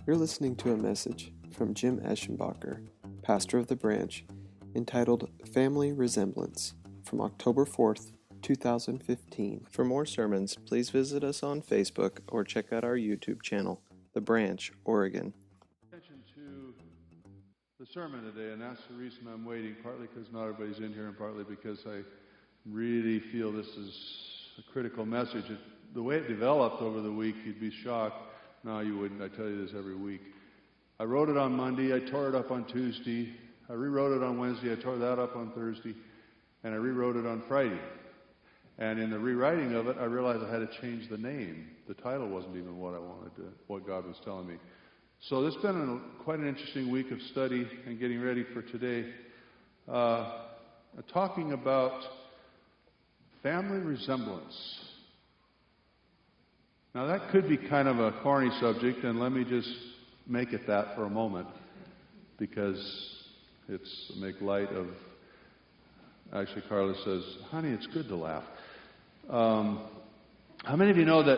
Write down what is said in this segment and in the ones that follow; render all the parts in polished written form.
You're listening to a message from Jim Eschenbacher, pastor of the branch, entitled Family Resemblance, from October 4th, 2015. For more sermons, please visit us on Facebook or check out our YouTube channel, The Branch, Oregon. Attention to the sermon today, and that's the reason I'm waiting, partly because not everybody's in here and partly because I really feel this is a critical message. The way it developed over the week, you'd be shocked. No, you wouldn't. I tell you this every week. I wrote it on Monday. I tore it up on Tuesday. I rewrote it on Wednesday. I tore that up on Thursday. And I rewrote it on Friday. And in the rewriting of it, I realized I had to change the name. The title wasn't even what I wanted to, what God was telling me. So this has been quite an interesting week of study and getting ready for today. Talking about family resemblance. Now that could be kind of a corny subject, and let me just make it that for a moment, because it's make light of, actually Carla says, honey, it's good to laugh. How many of you know that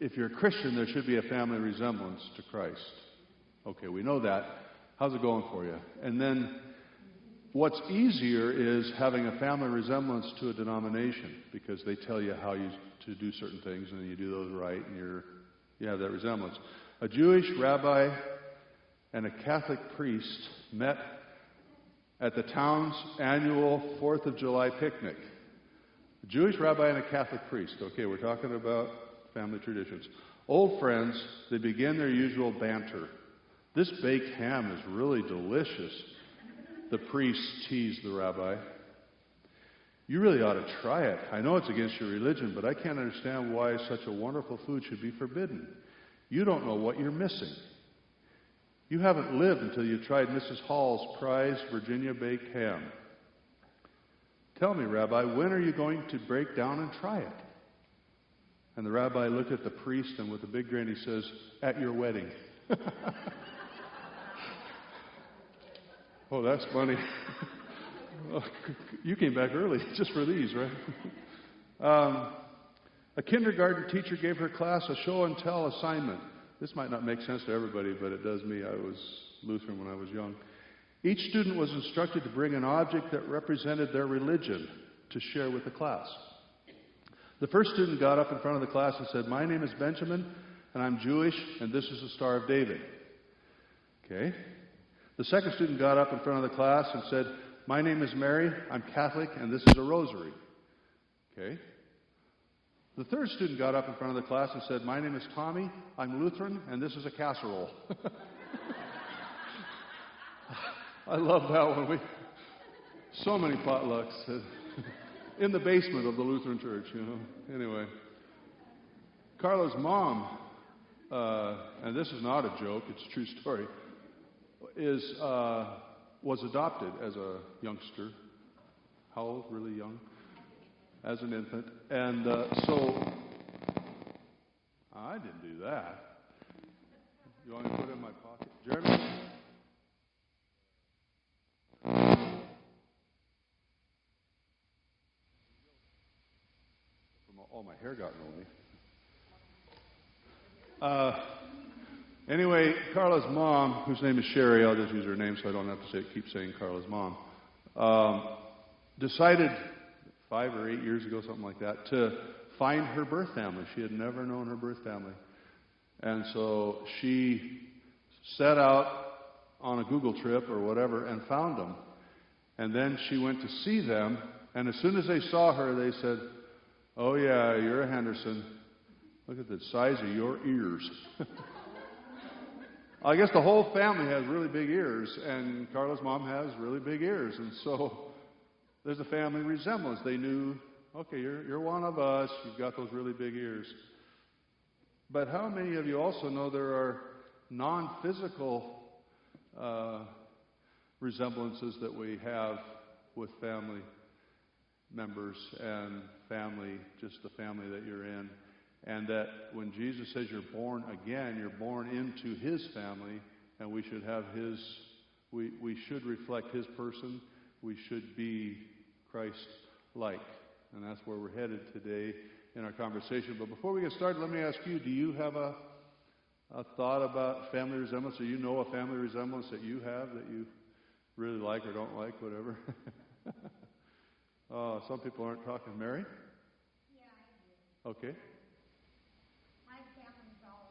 if you're a Christian, there should be a family resemblance to Christ? Okay, we know that. How's it going for you? And then what's easier is having a family resemblance to a denomination, because they tell you how to do certain things, and you do those right, and you have that resemblance. A Jewish rabbi and a Catholic priest met at the town's annual 4th of July picnic. A Jewish rabbi and a Catholic priest. Okay, we're talking about family traditions. Old friends, they begin their usual banter. This baked ham is really delicious. The priest teased the rabbi. You really ought to try it. I know it's against your religion, but I can't understand why such a wonderful food should be forbidden. You don't know what you're missing. You haven't lived until you've tried Mrs. Hall's prized Virginia baked ham. Tell me, Rabbi, when are you going to break down and try it? And the rabbi looked at the priest, and with a big grin, he says, at your wedding. Oh, that's funny. You came back early just for these, right? A kindergarten teacher gave her class a show-and-tell assignment. This might not make sense to everybody, but it does me. I was Lutheran when I was young. Each student was instructed to bring an object that represented their religion to share with the class. The first student got up in front of the class and said, "My name is Benjamin, and I'm Jewish, and this is the Star of David." Okay. The second student got up in front of the class and said, "My name is Mary, I'm Catholic, and this is a rosary." Okay. The third student got up in front of the class and said, "My name is Tommy, I'm Lutheran, and this is a casserole." I love that one. So many potlucks in the basement of the Lutheran church, you know. Anyway, Carla's mom, and this is not a joke, it's a true story, was adopted as a youngster. How old? Really young? As an infant. And so, I didn't do that. You want me to put it in my pocket? Jeremy? Oh, my hair got in the way. Anyway, Carla's mom, whose name is Sherry, I'll just use her name so I don't have to keep saying Carla's mom, decided 5 or 8 years ago, something like that, to find her birth family. She had never known her birth family. And so she set out on a Google trip or whatever and found them. And then she went to see them, and as soon as they saw her, they said, "Oh yeah, you're a Henderson. Look at the size of your ears." I guess the whole family has really big ears, and Carla's mom has really big ears, and so there's a family resemblance. They knew, okay, you're one of us. You've got those really big ears. But how many of you also know there are non-physical resemblances that we have with family members and family, just the family that you're in? And that when Jesus says you're born again, you're born into His family, and we should have we should reflect His person. We should be Christ-like. And that's where we're headed today in our conversation. But before we get started, let me ask you, do you have a a thought about family resemblance, or you know a family resemblance that you have that you really like or don't like, whatever? Oh, some people aren't talking. Mary? Yeah, I do. Okay. My family's all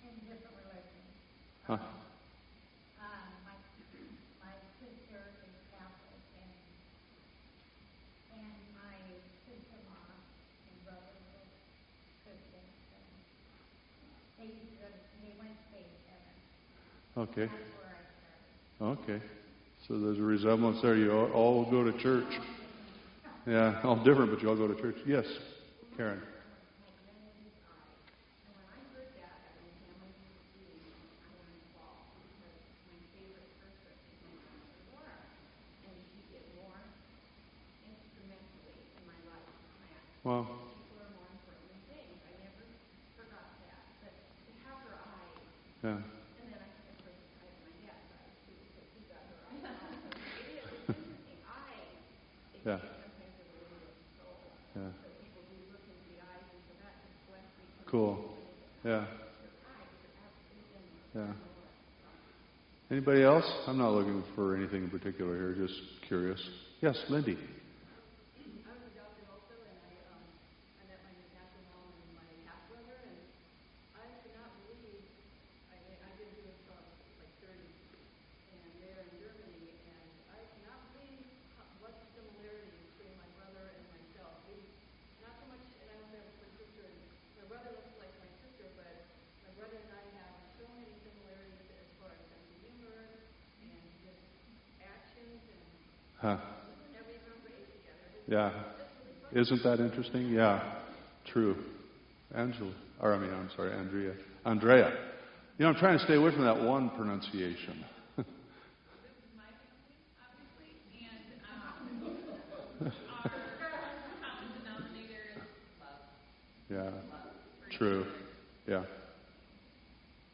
in different religions. Huh. My sister is Catholic, and my sister-in-law and brother were Christians. And they went to faith heaven. Okay. That's where I started. Okay. So there's a resemblance there. You all go to church. Yeah, all different, but you all go to church. Yes, Karen. Well, yeah. Yeah. Yeah. Cool. Yeah. Yeah. Anybody else? I'm not looking for anything in particular here, just curious. Yes, Lindy. Huh. Yeah. Isn't that interesting? Yeah. True. Andrea. Andrea. You know, I'm trying to stay away from that one pronunciation. Yeah. True. Yeah.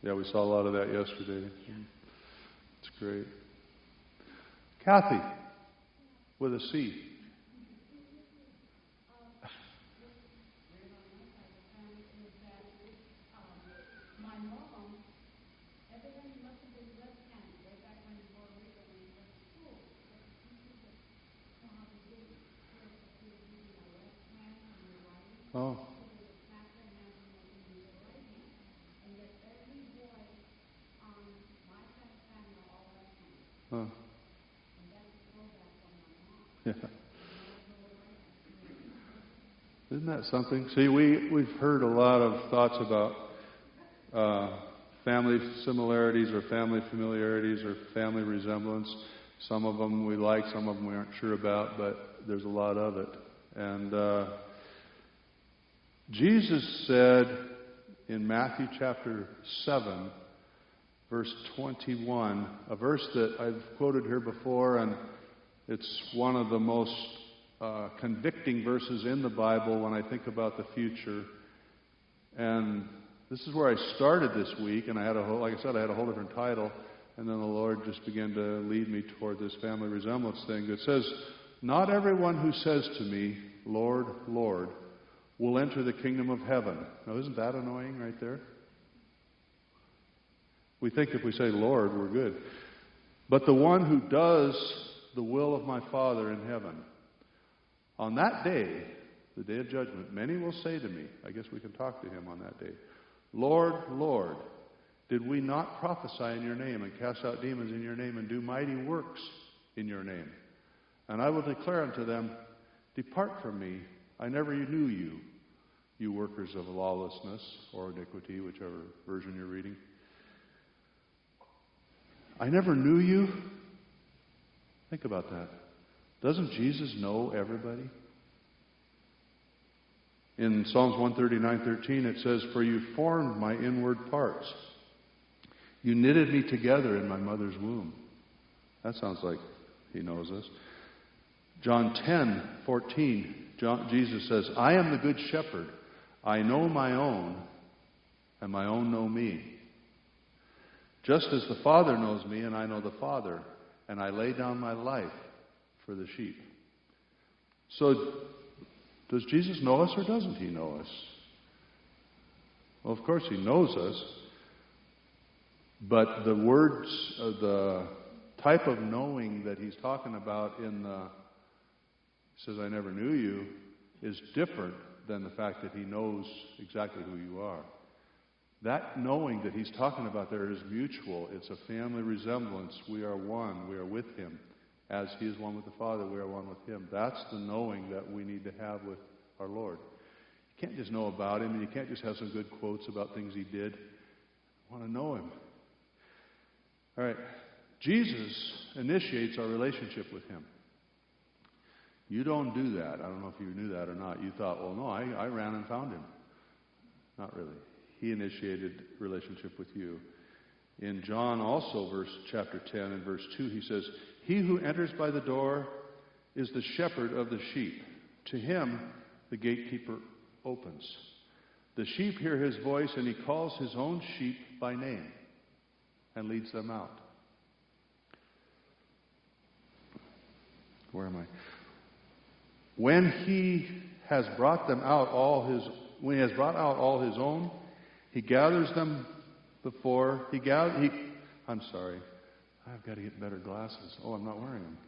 Yeah, we saw a lot of that yesterday. It's great. Kathy, with a C. My mom, everyone must have been left-handed way back when you were originally in school. But the teachers know how to do it. She was using my left hand and my right hand. Oh. So they would clap their hands and they would use their right hand. And yet every boy on my side of the family are all left-handed. Huh. And that's a throwback from my mom. Yeah. Isn't that something? See, we've heard a lot of thoughts about family similarities or family familiarities or family resemblance. Some of them we like, some of them we aren't sure about, but there's a lot of it. And Jesus said in Matthew chapter 7, verse 21, a verse that I've quoted here before, and it's one of the most convicting verses in the Bible when I think about the future. And this is where I started this week, and I had a whole different title, and then the Lord just began to lead me toward this family resemblance thing that says, "Not everyone who says to me, 'Lord, Lord,' will enter the kingdom of heaven." Now, isn't that annoying right there? We think if we say Lord, we're good. "But the one who does the will of my Father in heaven. On that day, the day of judgment, many will say to me," I guess we can talk to him on that day, "Lord, Lord, did we not prophesy in your name and cast out demons in your name and do mighty works in your name? And I will declare unto them, Depart from me, I never knew you, you workers of lawlessness," or iniquity, whichever version you're reading. I never knew you? Think about that. Doesn't Jesus know everybody? In Psalms 139:13 it says, "For you formed my inward parts. You knitted me together in my mother's womb." That sounds like he knows us. John 10:14, Jesus says, "I am the good shepherd. I know my own, and my own know me. Just as the Father knows me, and I know the Father, and I lay down my life for the sheep." So, does Jesus know us or doesn't he know us? Well, of course he knows us. But the words, the type of knowing that he's talking about in the, he says, I never knew you, is different than the fact that he knows exactly who you are. That knowing that he's talking about there is mutual. It's a family resemblance. We are one. We are with him. As he is one with the Father, we are one with him. That's the knowing that we need to have with our Lord. You can't just know about him, and you can't just have some good quotes about things he did. You want to know him. All right. Jesus initiates our relationship with him. You don't do that. I don't know if you knew that or not. You thought, well, no, I ran and found him. Not really. He initiated relationship with you. In John also, chapter 10 and verse 2, he says, He who enters by the door is the shepherd of the sheep. To him the gatekeeper opens. The sheep hear his voice, and he calls his own sheep by name and leads them out. Where am I? When he has brought them out when he has brought out all his own, he gathers them before I'm sorry. I've got to get better glasses. Oh, I'm not wearing them.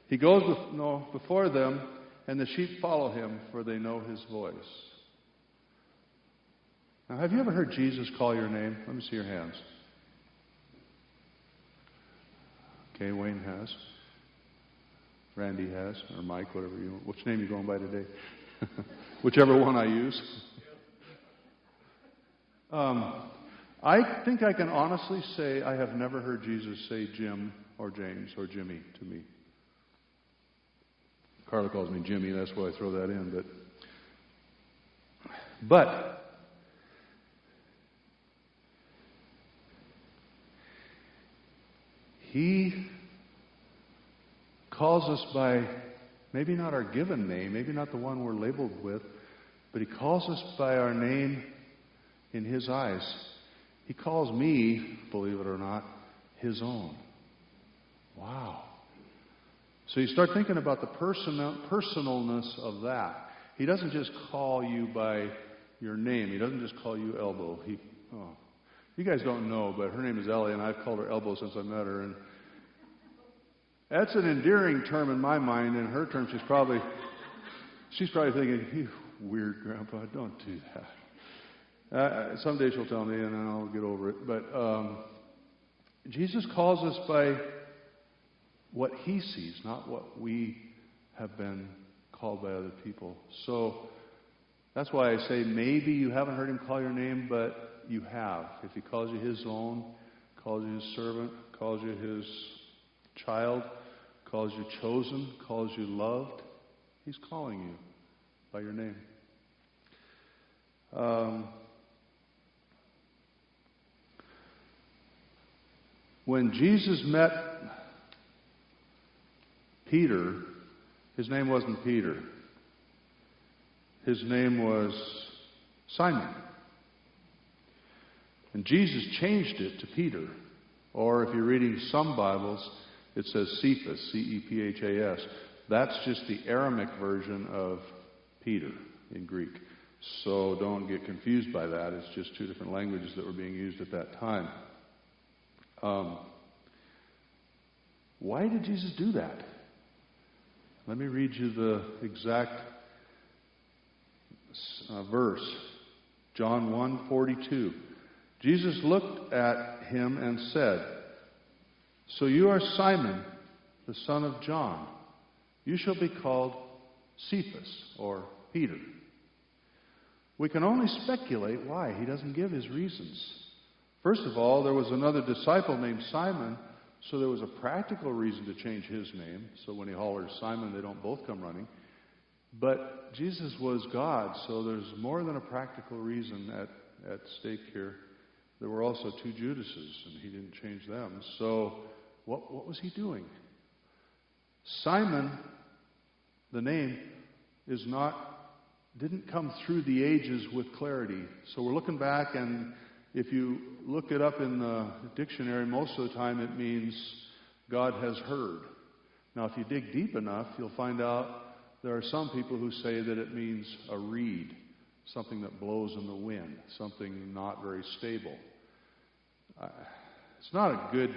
He goes before them, and the sheep follow him, for they know his voice. Now, have you ever heard Jesus call your name? Let me see your hands. Okay, Wayne has. Randy has, or Mike, whatever you want. Which name are you going by today? Whichever one I use. I think I can honestly say I have never heard Jesus say Jim or James or Jimmy to me. Carla calls me Jimmy, that's why I throw that in. But he calls us by maybe not our given name, maybe not the one we're labeled with, but he calls us by our name in his eyes. He calls me, believe it or not, his own. Wow. So you start thinking about the personalness of that. He doesn't just call you by your name. He doesn't just call you Elbow. You guys don't know, but her name is Ellie, and I've called her Elbow since I met her. And that's an endearing term in my mind. In her term, she's probably thinking, "You weird grandpa, don't do that." Someday she'll tell me, and then I'll get over it. But Jesus calls us by what he sees, not what we have been called by other people. So that's why I say maybe you haven't heard him call your name, but you have. If he calls you his own, calls you his servant, calls you his child, calls you chosen, calls you loved, he's calling you by your name. When Jesus met Peter, his name wasn't Peter. His name was Simon. And Jesus changed it to Peter. Or if you're reading some Bibles, it says Cephas, C-E-P-H-A-S. That's just the Aramaic version of Peter in Greek. So don't get confused by that. It's just two different languages that were being used at that time. Why did Jesus do that? Let me read you the exact verse. John 1:42. Jesus looked at him and said, "So you are Simon, the son of John. You shall be called Cephas, or Peter." We can only speculate why. He doesn't give his reasons. First of all, there was another disciple named Simon, so there was a practical reason to change his name. So when he hollers Simon, they don't both come running. But Jesus was God, so there's more than a practical reason at stake here. There were also two Judases, and he didn't change them. So what was he doing? Simon, the name, didn't come through the ages with clarity. So we're looking back, and if you look it up in the dictionary, most of the time it means God has heard. Now, if you dig deep enough, you'll find out there are some people who say that it means a reed. something that blows in the wind, something not very stable. It's not a good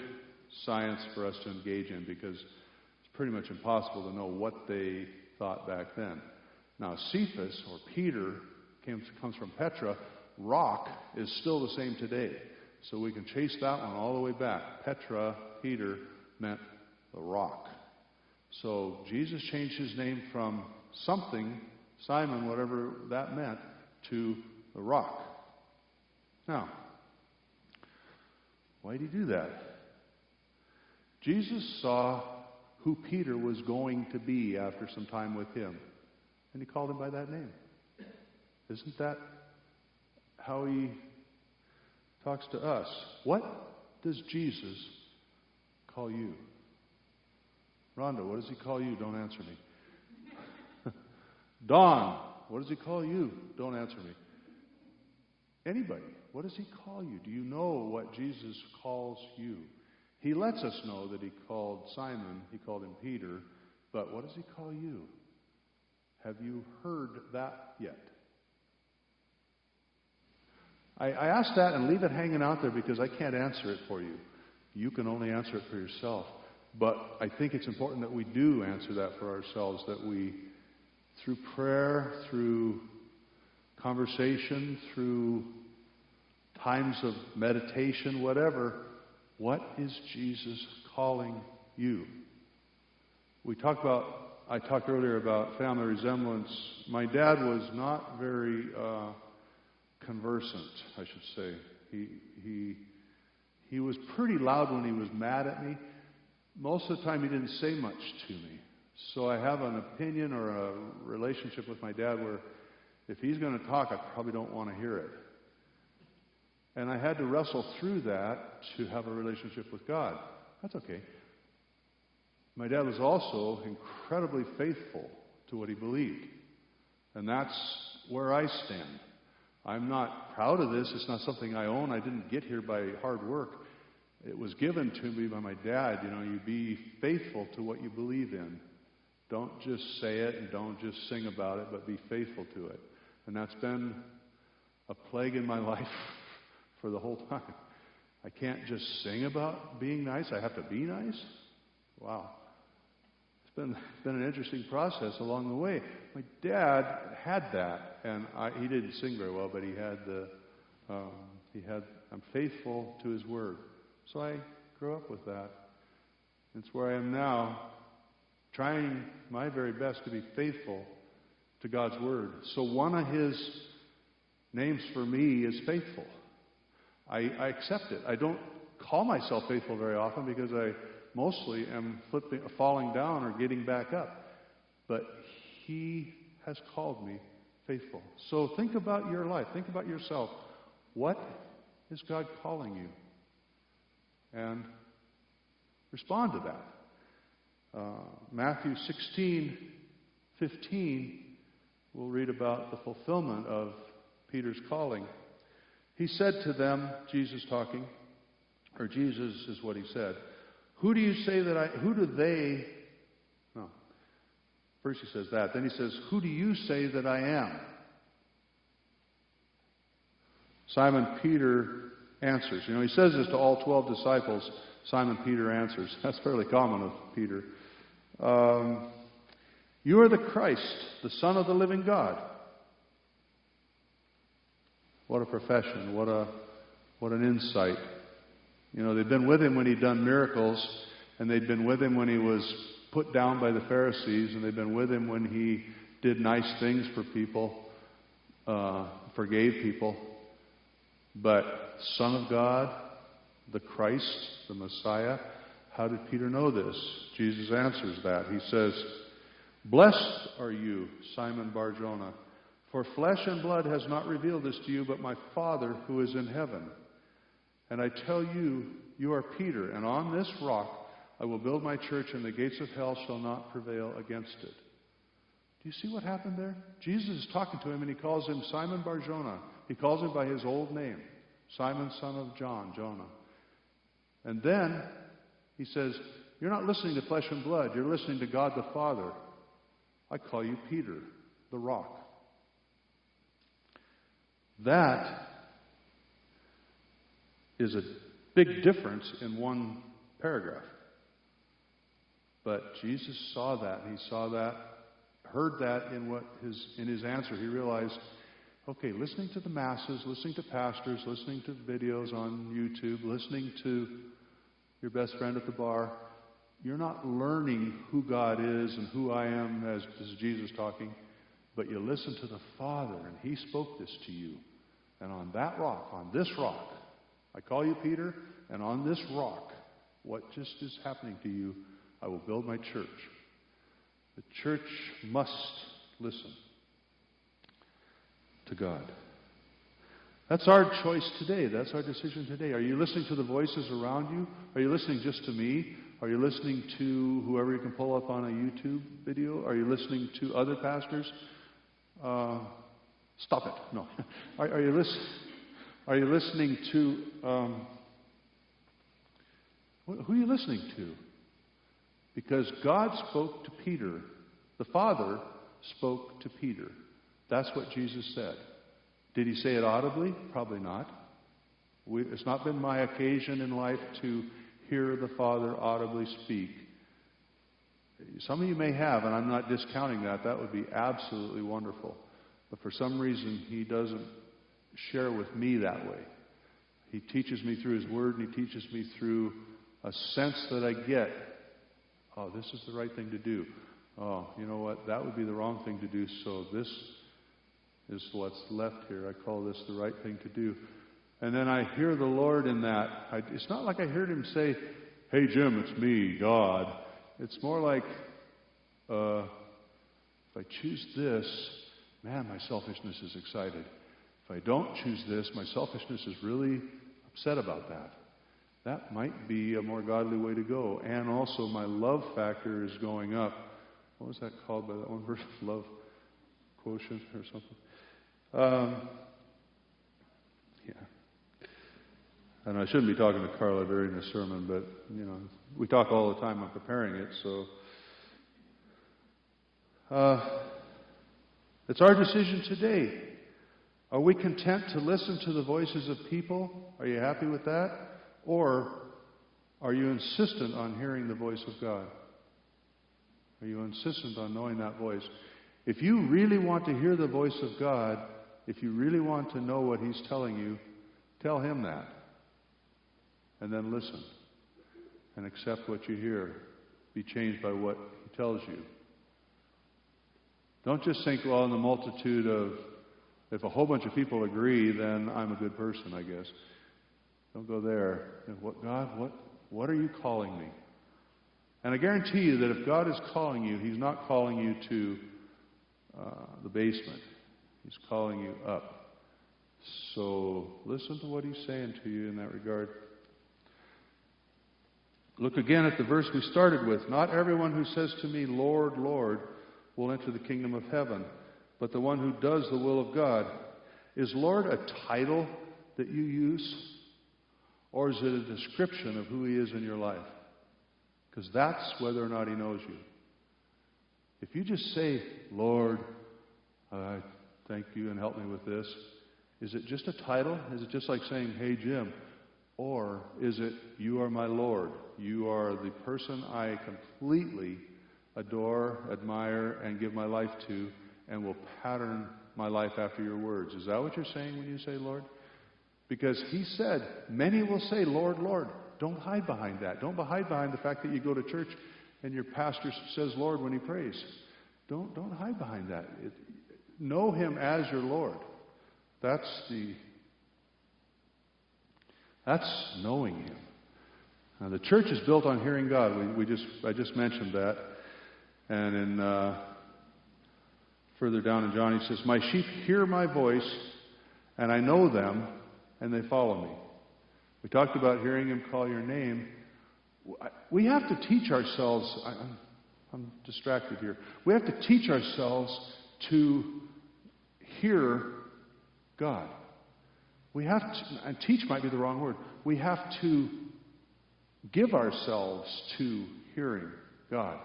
science for us to engage in because it's pretty much impossible to know what they thought back then. Now, Cephas, or Peter, comes from Petra. Rock is still the same today. So we can chase that one all the way back. Petra, Peter, meant the rock. So Jesus changed his name from something, Simon, whatever that meant, to the rock. Now, why did he do that? Jesus saw who Peter was going to be after some time with him, and he called him by that name. Isn't that how he talks to us? What does Jesus call you? Rhonda, what does he call you? Don't answer me. Dawn, what does he call you? Don't answer me. Anybody, what does he call you? Do you know what Jesus calls you? He lets us know that he called Simon, he called him Peter, but what does he call you? Have you heard that yet? I ask that and leave it hanging out there because I can't answer it for you. You can only answer it for yourself. But I think it's important that we do answer that for ourselves, that we, through prayer, through conversation, through times of meditation, whatever, what is Jesus calling you? I talked earlier about family resemblance. My dad was not very conversant, I should say. He was pretty loud when he was mad at me. Most of the time he didn't say much to me. So I have an opinion or a relationship with my dad where if he's going to talk, I probably don't want to hear it. And I had to wrestle through that to have a relationship with God. That's okay. My dad was also incredibly faithful to what he believed. And that's where I stand. I'm not proud of this. It's not something I own. I didn't get here by hard work. It was given to me by my dad. You be faithful to what you believe in. Don't just say it and don't just sing about it, but be faithful to it. And that's been a plague in my life for the whole time. I can't just sing about being nice. I have to be nice? Wow. It's been an interesting process along the way. My dad had that, and he didn't sing very well, but he had I'm faithful to his word. So I grew up with that. It's where I am now, trying my very best to be faithful to God's word. So one of his names for me is faithful. I accept it. I don't call myself faithful very often because I mostly am falling down or getting back up. But he has called me faithful. So think about your life. Think about yourself. What is God calling you? And respond to that. Matthew 16:15, we'll read about the fulfillment of Peter's calling. He said to them, Jesus talking, or Jesus is what he said, who do they, first he says that, then he says, who do you say that I am? Simon Peter answers. He says this to all 12 disciples. Simon Peter answers. That's fairly common of Peter. You are the Christ, the Son of the living God. What a profession. What an insight. They'd been with him when he'd done miracles, and they'd been with him when he was put down by the Pharisees, and they'd been with him when he did nice things for people, forgave people. But Son of God, the Christ, the Messiah, how did Peter know this? Jesus answers that. He says, blessed are you, Simon Bar-Jonah, for flesh and blood has not revealed this to you, but my Father who is in heaven. And I tell you, you are Peter, and on this rock I will build my church, and the gates of hell shall not prevail against it. Do you see what happened there? Jesus is talking to him, and he calls him Simon Bar-Jonah. He calls him by his old name, Simon, son of John, Jonah. And then he says, you're not listening to flesh and blood. You're listening to God the Father. I call you Peter, the rock. That is a big difference in one paragraph. But Jesus saw that. He saw that, heard that in his answer. He realized, okay, listening to the masses, listening to pastors, listening to videos on YouTube, listening to your best friend at the bar, you're not learning who God is and who I am, as this is Jesus talking, but you listen to the Father, and He spoke this to you. And on that rock, on this rock, I call you Peter, and on this rock, what just is happening to you, I will build my church. The church must listen to God. That's our choice today. That's our decision today. Are you listening to the voices around you? Are you listening just to me? Are you listening to whoever you can pull up on a YouTube video? Are you listening to other pastors? Stop it. No. Are you listening to... who are you listening to? Because God spoke to Peter. The Father spoke to Peter. That's what Jesus said. Did He say it audibly? Probably not. It's not been my occasion in life to hear the Father audibly speak. Some of you may have, and I'm not discounting that. That would be absolutely wonderful. But for some reason, He doesn't share with me that way. He teaches me through His Word, and He teaches me through a sense that I get. Oh, this is the right thing to do. Oh, you know what? That would be the wrong thing to do, so this is what's left here. I call this the right thing to do. And then I hear the Lord in that. It's not like I heard Him say, "Hey, Jim, it's me, God." It's more like, if I choose this, man, my selfishness is excited. If I don't choose this, my selfishness is really upset about that. That might be a more godly way to go. And also my love factor is going up. What was that called by that one verse? Love quotient or something? Yeah. And I shouldn't be talking to Carla during this sermon, but, we talk all the time on preparing it, so... it's our decision today. Are we content to listen to the voices of people? Are you happy with that? Or are you insistent on hearing the voice of God? Are you insistent on knowing that voice? If you really want to hear the voice of God, if you really want to know what He's telling you, tell Him that. And then listen. And accept what you hear. Be changed by what He tells you. Don't just think, well, in the multitude of, if a whole bunch of people agree, then I'm a good person, I guess. Don't go there. God, what are you calling me? And I guarantee you that if God is calling you, He's not calling you to the basement. He's calling you up. So listen to what He's saying to you in that regard. Look again at the verse we started with. Not everyone who says to me, Lord, Lord, will enter the kingdom of heaven, but the one who does the will of God. Is Lord a title that you use? Or is it a description of who He is in your life? Because that's whether or not He knows you. If you just say, Lord, thank you and help me with this, is it just a title? Is it just like saying, hey, Jim? Or is it, you are my Lord. You are the person I completely adore, admire, and give my life to, and will pattern my life after your words. Is that what you're saying when you say Lord? Because He said, many will say, Lord, Lord. Don't hide behind that. Don't hide behind the fact that you go to church and your pastor says Lord when he prays. Don't hide behind that. Know Him as your Lord. That's knowing Him. Now, the church is built on hearing God. I just mentioned that. And in further down in John, He says, my sheep hear my voice, and I know them, and they follow me. We talked about hearing Him call your name. We have to teach ourselves. I'm distracted here. We have to teach ourselves to hear God. We have to, and teach might be the wrong word. We have to give ourselves to hearing God.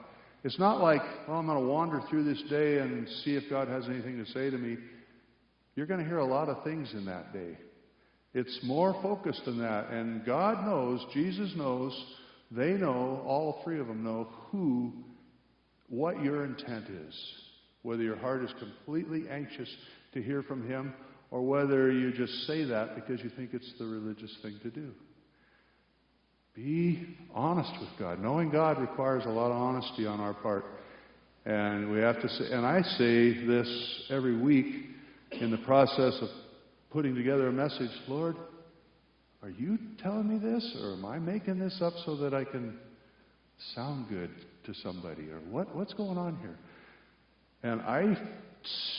It's not like, well, I'm going to wander through this day and see if God has anything to say to me. You're going to hear a lot of things in that day. It's more focused than that. And God knows, Jesus knows, they know, all three of them know what your intent is. Whether your heart is completely anxious to hear from Him, or whether you just say that because you think it's the religious thing to do. Be honest with God. Knowing God requires a lot of honesty on our part. And we have to say, and I say this every week in the process of putting together a message, Lord, are you telling me this, or am I making this up so that I can sound good to somebody? Or what's going on here? And I'm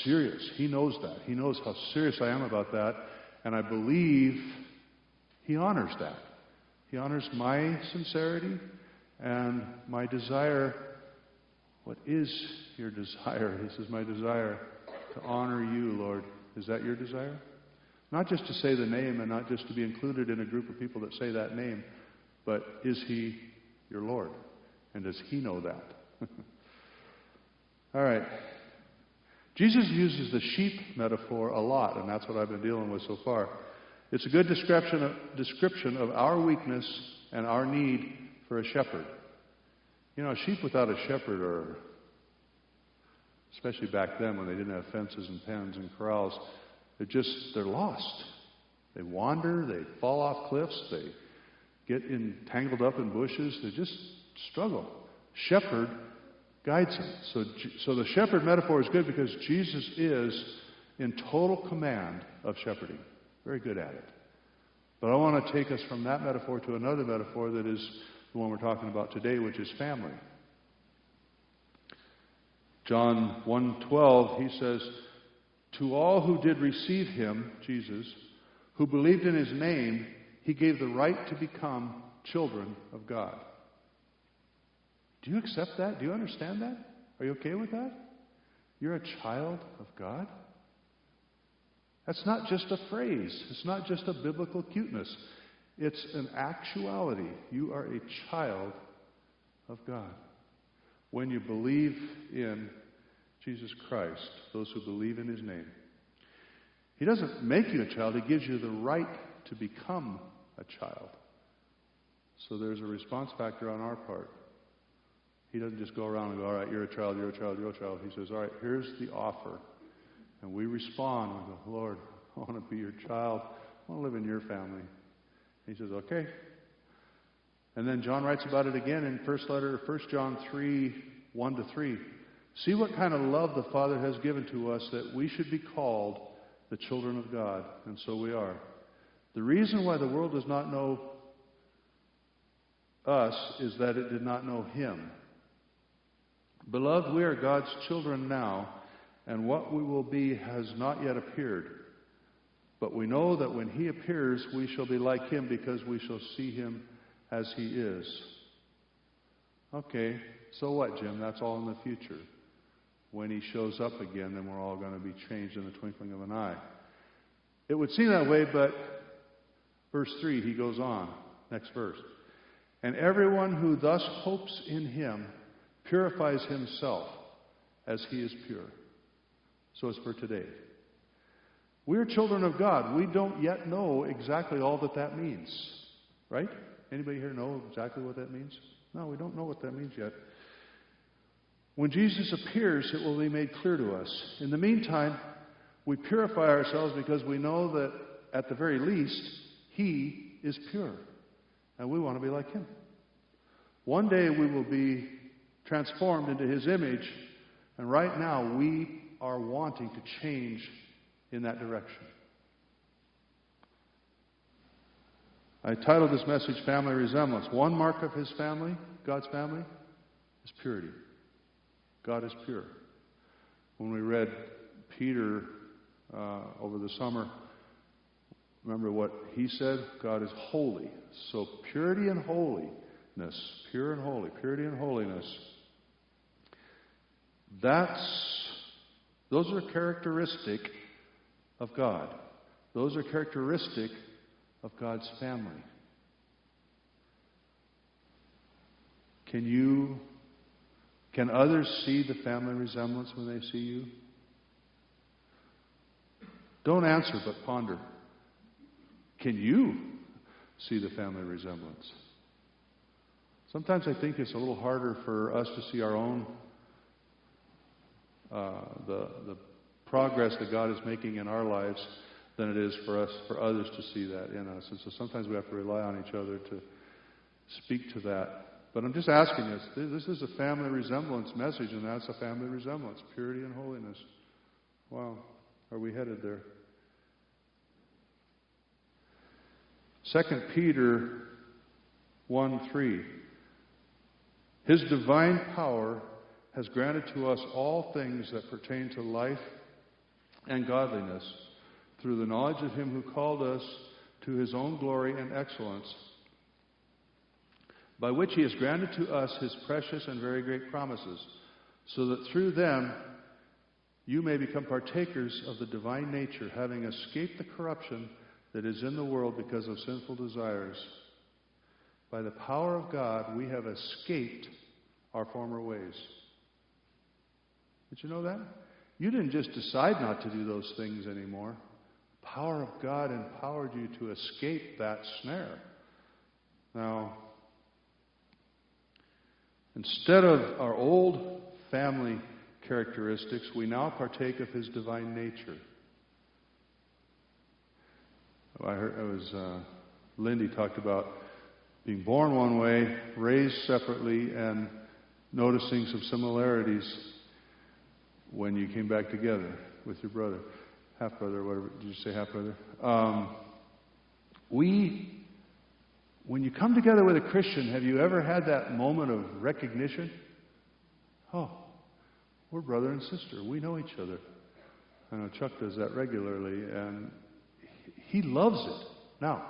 serious. He knows that. He knows how serious I am about that. And I believe He honors that. He honors my sincerity and my desire. What is your desire? This is my desire to honor you, Lord. Is that your desire? Not just to say the name and not just to be included in a group of people that say that name, but is He your Lord? And does He know that? All right. Jesus uses the sheep metaphor a lot, and that's what I've been dealing with so far. It's a good description of our weakness and our need for a shepherd. You know, sheep without a shepherd are, especially back then when they didn't have fences and pens and corrals, they're lost. They wander, they fall off cliffs, they get entangled up in bushes, they just struggle. Shepherd guides them. So the shepherd metaphor is good because Jesus is in total command of shepherding. Very good at it. But I want to take us from that metaphor to another metaphor that is the one we're talking about today, which is family. John 1:12, he says, "To all who did receive Him," Jesus, "who believed in His name, He gave the right to become children of God." Do you accept that? Do you understand that? Are you okay with that? You're a child of God? That's not just a phrase. It's not just a biblical cuteness. It's an actuality. You are a child of God. When you believe in Jesus Christ, those who believe in His name. He doesn't make you a child. He gives you the right to become a child. So there's a response factor on our part. He doesn't just go around and go, all right, you're a child, you're a child, you're a child. He says, all right, here's the offer. And we respond and go, Lord, I want to be your child. I want to live in your family. He says, okay. And then John writes about it again in 1 John 3, 1-3. See what kind of love the Father has given to us that we should be called the children of God. And so we are. The reason why the world does not know us is that it did not know Him. Beloved, we are God's children now, and what we will be has not yet appeared. But we know that when He appears, we shall be like Him because we shall see Him as He is. Okay, so what, Jim? That's all in the future. When He shows up again, then we're all going to be changed in the twinkling of an eye. It would seem that way, but verse 3, he goes on. Next verse. And everyone who thus hopes in Him purifies himself as He is pure. So it's for today. We're children of God. We don't yet know exactly all that means. Right? Anybody here know exactly what that means? No, we don't know what that means yet. When Jesus appears, it will be made clear to us. In the meantime, we purify ourselves because we know that at the very least, He is pure. And we want to be like Him. One day we will be transformed into His image. And right now we are wanting to change in that direction. I titled this message, Family Resemblance. One mark of His family, God's family, is purity. God is pure. When we read Peter over the summer, remember what he said? God is holy. So purity and holiness, pure and holy, purity and holiness. Those are characteristic of God. Those are characteristic of God's family. Can others see the family resemblance when they see you? Don't answer, but ponder. Can you see the family resemblance? Sometimes I think it's a little harder for us to see our own, the progress that God is making in our lives than it is for others to see that in us. And so sometimes we have to rely on each other to speak to that. But I'm just asking us, this is a family resemblance message, and that's a family resemblance, purity and holiness. Wow, are we headed there? 2 Peter 1:3. His divine power has granted to us all things that pertain to life and godliness through the knowledge of Him who called us to His own glory and excellence, by which He has granted to us His precious and very great promises, so that through them you may become partakers of the divine nature, having escaped the corruption that is in the world because of sinful desires. By the power of God, we have escaped our former ways. Did you know that? You didn't just decide not to do those things anymore. The power of God empowered you to escape that snare. Now, instead of our old family characteristics, we now partake of His divine nature. Lindy talked about being born one way, raised separately, and noticing some similarities when you came back together with your brother, half-brother, whatever. Did you say half-brother? When you come together with a Christian, have you ever had that moment of recognition? Oh, we're brother and sister. We know each other. I know Chuck does that regularly, and he loves it. Now,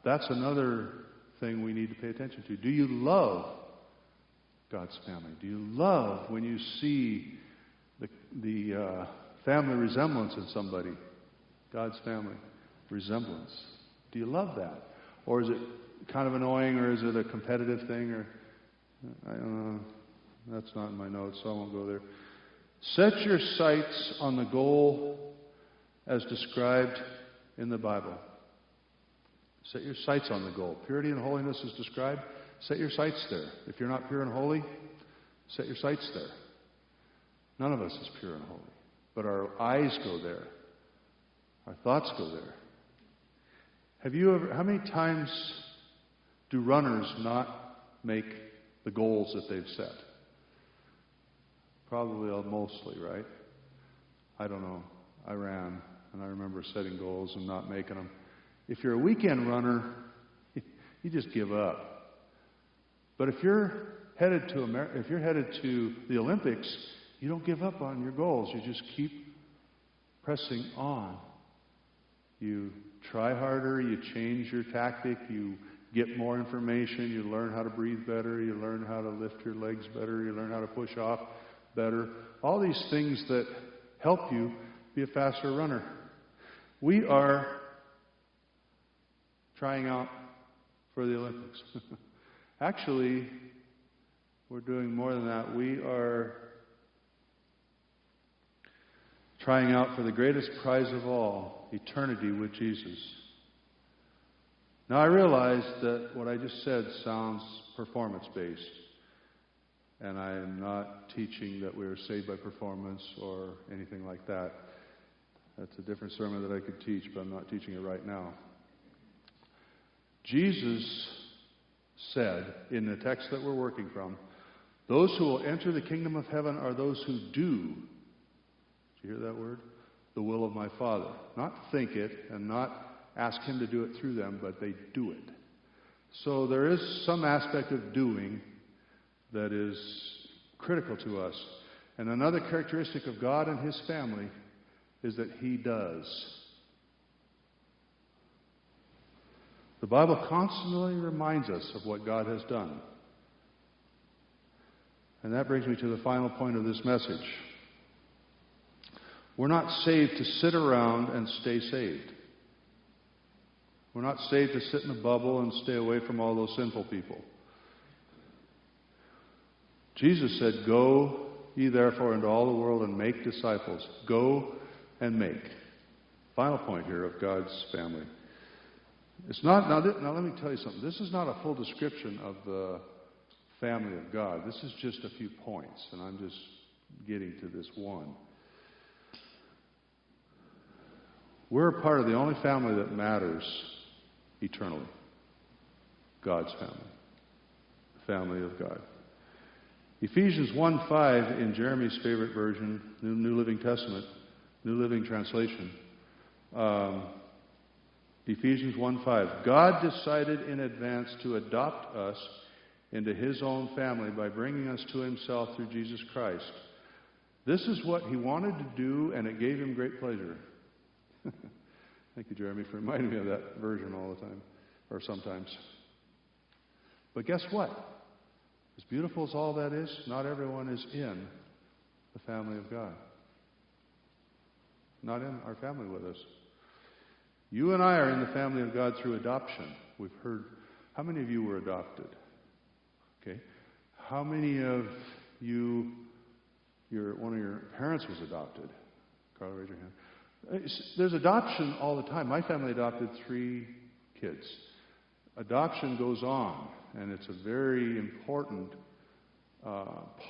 that's another thing we need to pay attention to. Do you love God's family? Do you love when you see the family resemblance in somebody? God's family resemblance. Do you love that? Or is it kind of annoying, or is it a competitive thing? Or I don't know. That's not in my notes, so I won't go there. Set your sights on the goal as described in the Bible. Set your sights on the goal. Purity and holiness is described. Set your sights there. If you're not pure and holy, set your sights there. None of us is pure and holy. But our eyes go there. Our thoughts go there. How many times do runners not make the goals that they've set? Probably mostly, right? I don't know. I ran, and I remember setting goals and not making them. If you're a weekend runner, you just give up. But if you're headed to the Olympics, you don't give up on your goals. You just keep pressing on. You try harder, you change your tactic, you get more information, you learn how to breathe better, you learn how to lift your legs better, you learn how to push off better. All these things that help you be a faster runner. We are trying out for the Olympics. Actually, we're doing more than that. We are trying out for the greatest prize of all, eternity with Jesus. Now, I realize that what I just said sounds performance-based, and I am not teaching that we are saved by performance or anything like that. That's a different sermon that I could teach, but I'm not teaching it right now. Jesus said in the text that we're working from, those who will enter the kingdom of heaven are those who do. Did you hear that word? The will of my Father. Not think it and not ask Him to do it through them, but they do it. So there is some aspect of doing that is critical to us. And another characteristic of God and His family is that He does. The Bible constantly reminds us of what God has done. And that brings me to the final point of this message. We're not saved to sit around and stay saved. We're not saved to sit in a bubble and stay away from all those sinful people. Jesus said, "Go ye therefore into all the world and make disciples." Go and make. final point here of God's family. It's not, now let me tell you something. This is not a full description of the family of God. This is just a few points, and I'm just getting to this one. We're a part of the only family that matters eternally. God's family. The family of God. Ephesians 1:5 in Jeremy's favorite version, New Living Testament, New Living Translation. Ephesians 1:5. God decided in advance to adopt us into His own family by bringing us to Himself through Jesus Christ. This is what He wanted to do, and it gave Him great pleasure. Thank you, Jeremy, for reminding me of that version all the time, or sometimes. But guess what? As beautiful as all that is, not everyone is in the family of God. Not in our family with us. You and I are in the family of God through adoption. We've heard, how many of you were adopted? Okay. How many of you, one of your parents was adopted? Carla, raise your hand. There's adoption all the time. My family adopted 3 kids. Adoption goes on, and it's a very important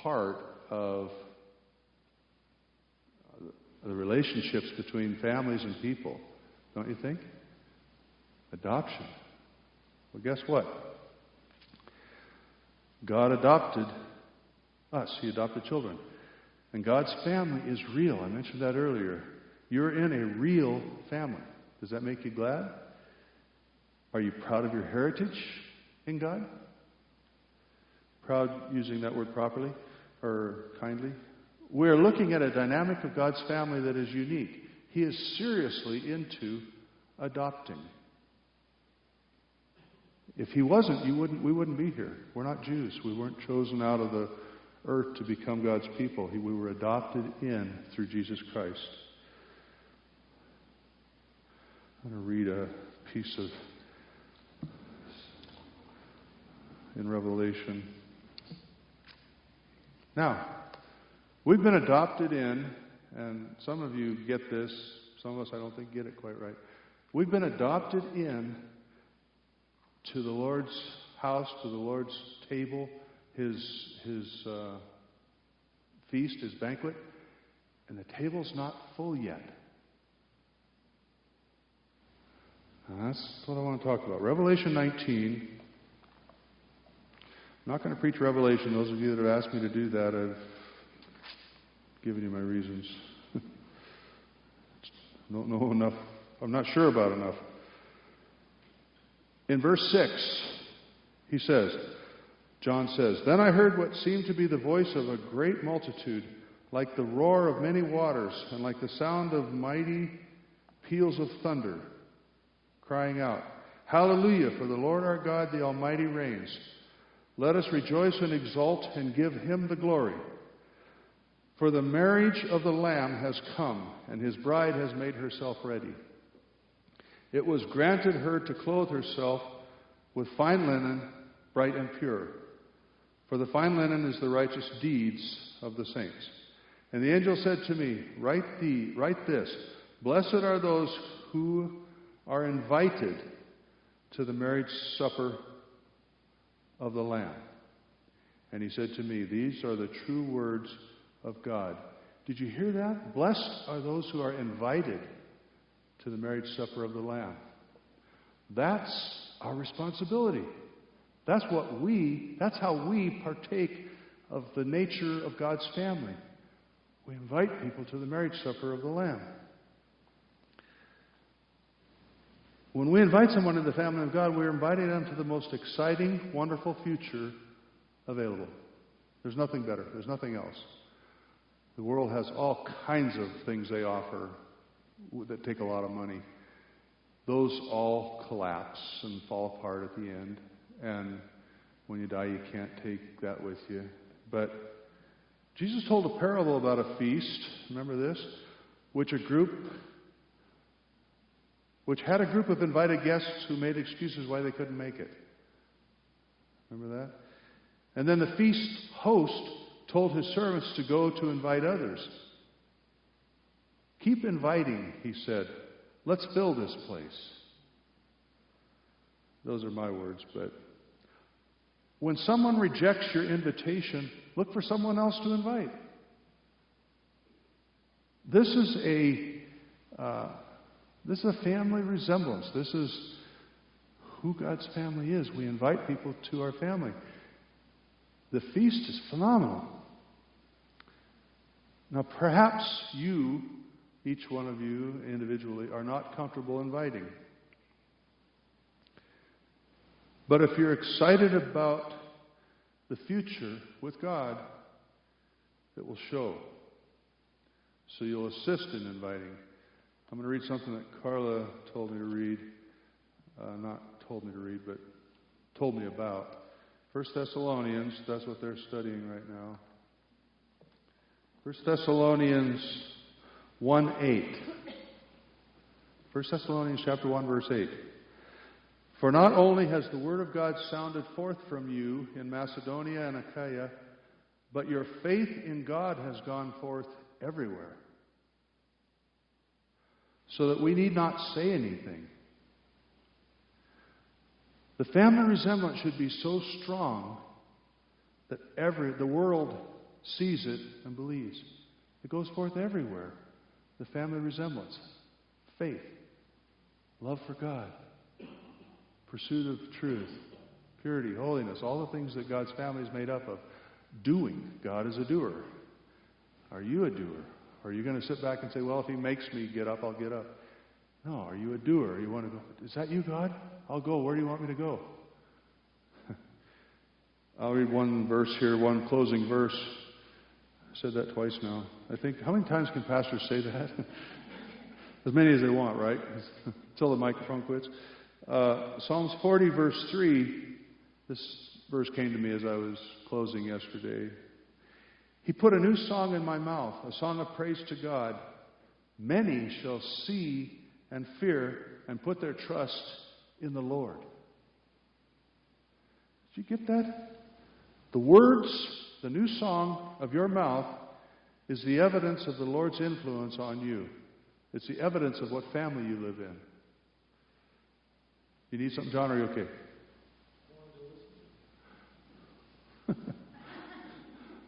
part of the relationships between families and people. Don't you think? Adoption. Well, guess what? God adopted us. He adopted children. And God's family is real. I mentioned that earlier. You're in a real family. Does that make you glad? Are you proud of your heritage in God? Proud, using that word properly or kindly? We're looking at a dynamic of God's family that is unique. He is seriously into adopting. If He wasn't, we wouldn't be here. We're not Jews. We weren't chosen out of the earth to become God's people. We were adopted in through Jesus Christ. I'm going to read a piece of in Revelation. Now, we've been adopted in, and some of you get this, some of us I don't think get it quite right. We've been adopted in to the Lord's house, to the Lord's table, His feast, His banquet, and the table's not full yet. And that's what I want to talk about. Revelation 19. I'm not going to preach Revelation. Those of you that have asked me to do that, I've given you my reasons. Don't know enough. I'm not sure about enough. In verse 6, he says, John says, "Then I heard what seemed to be the voice of a great multitude, like the roar of many waters, and like the sound of mighty peals of thunder, crying out, 'Hallelujah, for the Lord our God, the Almighty reigns. Let us rejoice and exult and give Him the glory. For the marriage of the Lamb has come, and His bride has made herself ready. It was granted her to clothe herself with fine linen, bright and pure. For the fine linen is the righteous deeds of the saints.' And the angel said to me, 'Write this, blessed are those who are invited to the marriage supper of the Lamb.' And he said to me, 'These are the true words of God.'" Did you hear that? Blessed are those who are invited to the marriage supper of the Lamb. That's our responsibility. That's how we partake of the nature of God's family. We invite people to the marriage supper of the Lamb. When we invite someone to the family of God, we're inviting them to the most exciting, wonderful future available. There's nothing better. There's nothing else. The world has all kinds of things they offer that take a lot of money. Those all collapse and fall apart at the end. And when you die, you can't take that with you. But Jesus told a parable about a feast, remember this, which had a group of invited guests who made excuses why they couldn't make it. Remember that? And then the feast host told his servants to go to invite others. "Keep inviting," he said, Let's fill this place. Those are my words, but when someone rejects your invitation, look for someone else to invite. This is a family resemblance. This is who God's family is. We invite people to our family. The feast is phenomenal. Now, perhaps you, each one of you individually, are not comfortable inviting. But if you're excited about the future with God, it will show. So you'll assist in inviting. I'm going to read something that Carla told me to read. Not told me to read, but told me about. 1 Thessalonians, that's what they're studying right now. 1 Thessalonians 1:8. 1 Thessalonians chapter 1, verse 8. For not only has the word of God sounded forth from you in Macedonia and Achaia, but your faith in God has gone forth everywhere. So that we need not say anything. The family resemblance should be so strong that the world sees it and believes. It goes forth everywhere. The family resemblance. Faith. Love for God. Pursuit of truth. Purity. Holiness. All the things that God's family is made up of. Doing. God is a doer. Are you a doer? Are you going to sit back and say, well, if He makes me get up, I'll get up? No. Are you a doer? You want to go, is that you, God? I'll go. Where do you want me to go? I'll read one verse here, one closing verse. I said that twice now. I think, how many times can pastors say that? As many as they want, right? Until the microphone quits. Psalms 40, verse 3. This verse came to me as I was closing yesterday. He put a new song in my mouth, a song of praise to God. Many shall see and fear and put their trust in the Lord. Did you get that? The words, the new song of your mouth is the evidence of the Lord's influence on you. It's the evidence of what family you live in. You need something, John, or are you okay?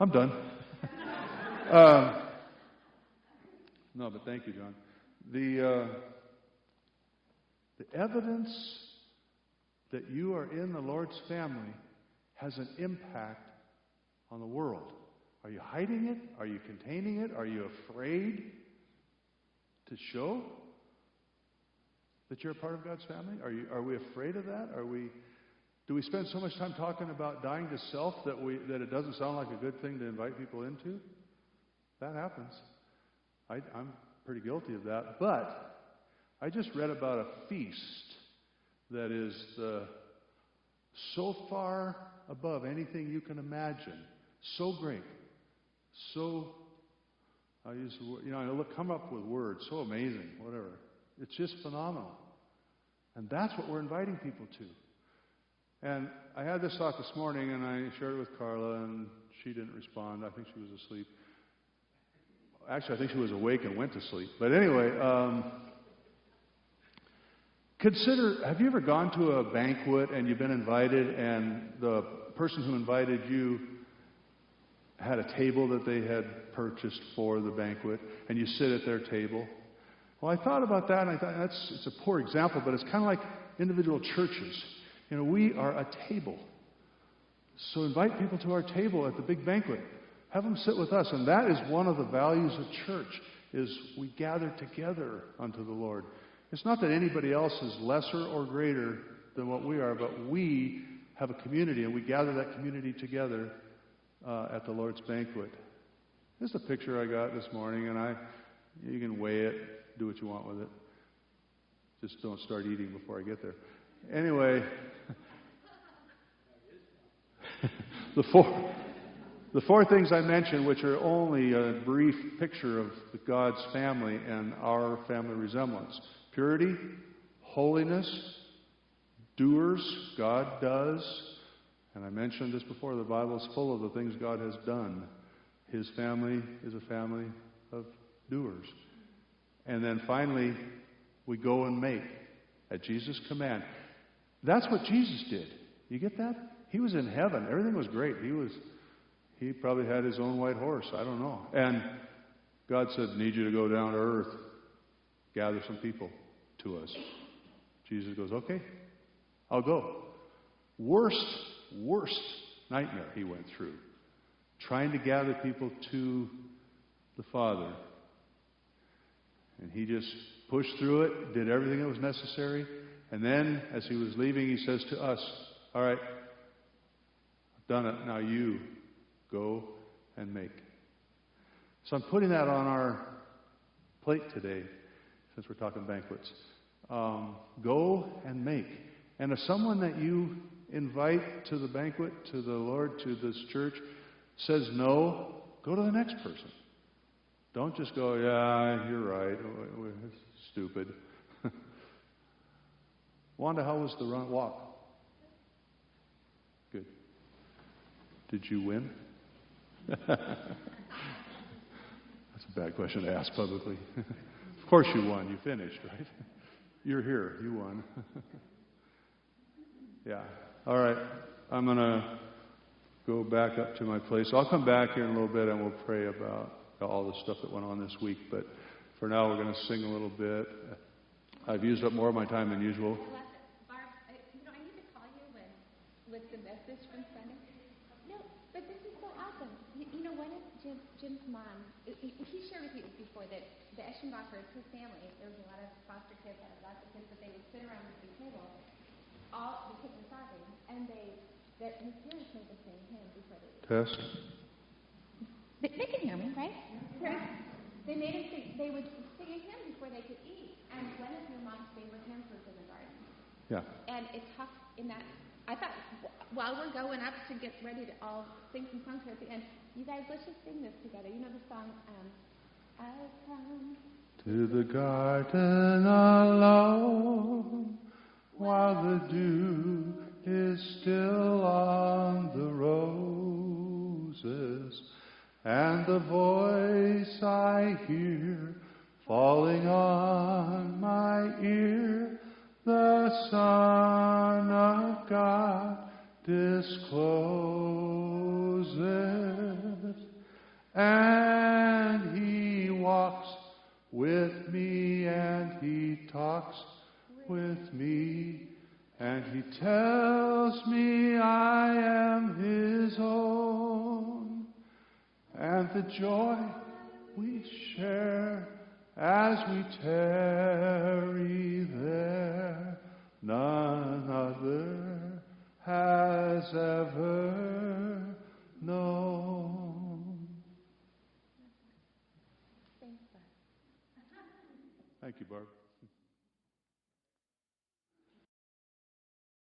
I'm done. No, but thank you, John. The evidence that you are in the Lord's family has an impact on the world. Are you hiding it? Are you containing it? Are you afraid to show that you're a part of God's family? Are we afraid of that? Do we spend so much time talking about dying to self that it doesn't sound like a good thing to invite people into? That happens. I'm pretty guilty of that. But I just read about a feast that is so far above anything you can imagine. So great. So, I'll use the word, I'll come up with words. So amazing, whatever. It's just phenomenal. And that's what we're inviting people to. And I had this thought this morning, and I shared it with Carla, and she didn't respond. I think she was asleep. Actually, I think she was awake and went to sleep. But anyway, have you ever gone to a banquet and you've been invited, and the person who invited you had a table that they had purchased for the banquet, and you sit at their table? Well, I thought about that, and I thought it's a poor example, but it's kind of like individual churches. We are a table. So invite people to our table at the big banquet. Have them sit with us. And that is one of the values of church, is we gather together unto the Lord. It's not that anybody else is lesser or greater than what we are, but we have a community, and we gather that community together at the Lord's banquet. This is a picture I got this morning, and you can weigh it, do what you want with it. Just don't start eating before I get there. Anyway, the four things I mentioned, which are only a brief picture of God's family and our family resemblance. Purity, holiness, doers, God does. And I mentioned this before, the Bible is full of the things God has done. His family is a family of doers. And then finally, We go and make at Jesus' command. That's what Jesus did. You get that? He was in heaven. Everything was great. He probably had his own white horse. I don't know. And God said, need you to go down to earth, gather some people to us. Jesus goes, okay, I'll go. Worst nightmare he went through. Trying to gather people to the Father. And he just pushed through it, did everything that was necessary. And then, as he was leaving, he says to us, all right, I've done it. Now you go and make. So I'm putting that on our plate today, since we're talking banquets. Go and make. And if someone that you invite to the banquet, to the Lord, to this church, says no, go to the next person. Don't just go, yeah, you're right. It's stupid. Wanda, how was the walk? Good. Did you win? That's a bad question to ask publicly. Of course you won. You finished, right? You're here. You won. Yeah. All right. I'm going to go back up to my place. I'll come back here in a little bit and we'll pray about all the stuff that went on this week. But for now, we're going to sing a little bit. I've used up more of my time than usual. Barb, I need to call you with the message from Sunday. No, but this is so awesome. You know, one of Jim's mom, he shared with you before that the Eschenbachers, his family, there was a lot of foster kids, lots of kids, but they would sit around the big table, all the kids were sobbing, and his parents made them sing hymn before they would. Test. They can hear me, right? Right? They made him sing. They would sing a hymn before they could eat. And one of your mom's favorite hymns was in the garden. Yeah. And it talks in that. I thought while we're going up to get ready to all sing some songs at the end, you guys, let's just sing this together. You know the song, I come to the garden alone, while the dew is still on the roses, and the voice I hear falling on my ear, the Son of God discloses, and He walks with me, and He talks with me, and He tells me I am His own, and the joy we share as we tarry there, none other has ever known. Thanks, Barb. Thank you, Barb.